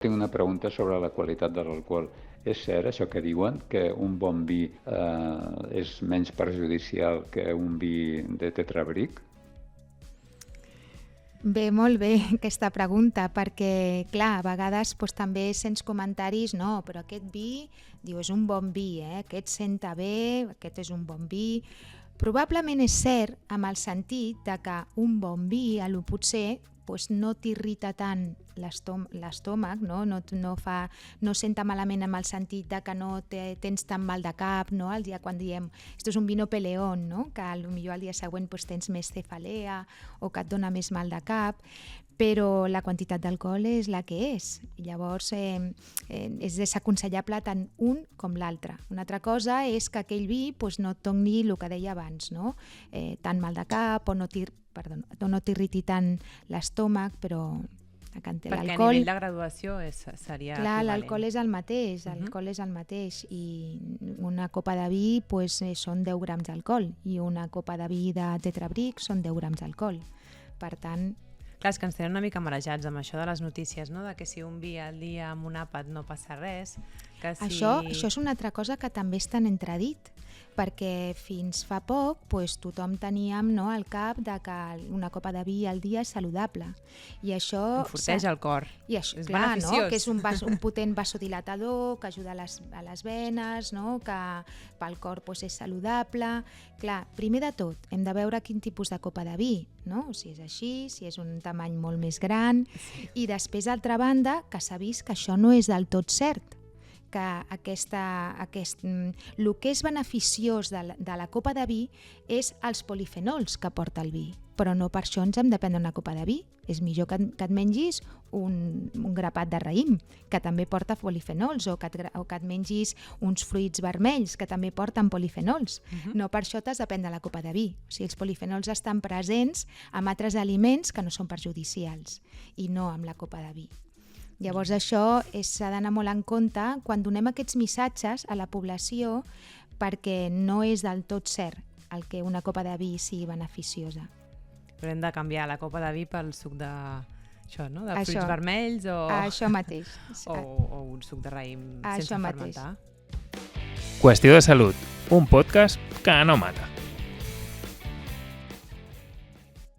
Tinc una pregunta sobre la qualitat de l'alcohol. És cert això que diuen, que un bon vi és menys perjudicial que un vi de tetrabric? Bé, molt bé aquesta pregunta, perquè, clar, a vegades també sents comentaris, no, però aquest vi, diu, és un bon vi, aquest senta bé, aquest és un bon vi. Probablement és cert amb el sentit de que un bon vi, potser, no t'irrita tant l'estómac, no senta malament amb el sentit de que no tens tan mal de cap, no? El dia quan diem esto es un vino peleón, no? Que potser al dia següent tens més cefalea o que et dona més mal de cap, però la quantitat d'alcohol és la que és. Llavors és desaconsellable tant un com l'altre. Una altra cosa és que aquell vi no et doni el que deia abans, no? Tant mal de cap o no t'irriti tant l'estómac, però perquè a nivell de graduació seria clar, equivalent. L'alcohol és el mateix, i una copa de vi són 10 grams d'alcohol i una copa de vi de tetrabric són 10 grams d'alcohol. Per tant... Clar, és que ens tenen una mica marejats amb això de les notícies, no? De que si un vi al dia amb un àpat no passa res. Que si... Això és una altra cosa que també està en entredit, perquè fins fa poc tothom teníem al cap de que una copa de vi al dia és saludable. I això... Enforteix el cor. I això, és clar, beneficiós. Que és un potent vasodilatador, que ajuda a les venes, que pel cor és saludable. Clar, primer de tot, hem de veure quin tipus de copa de vi, no? Si és així, si és un tamany molt més gran. Sí. I després, d'altra banda, que s'ha vist que això no és del tot cert, que el que és beneficiós de la copa de vi és els polifenols que porta el vi, però no per això ens hem de prendre una copa de vi. És millor que et mengis un grapat de raïm, que també porta polifenols, o que et mengis uns fruits vermells, que també porten polifenols. No per això t'has de prendre la copa de vi. O sigui, els polifenols estan presents amb altres aliments que no són perjudicials, i no amb la copa de vi. Llavors això s'ha d'anar molt en compte quan donem aquests missatges a la població, perquè no és del tot cert el que una copa de vi sigui beneficiosa. Però hem de canviar la copa de vi pel suc de fruits vermells o... Això mateix. o un suc de raïm sense fermentar. Qüestió de salut, un podcast que no mata.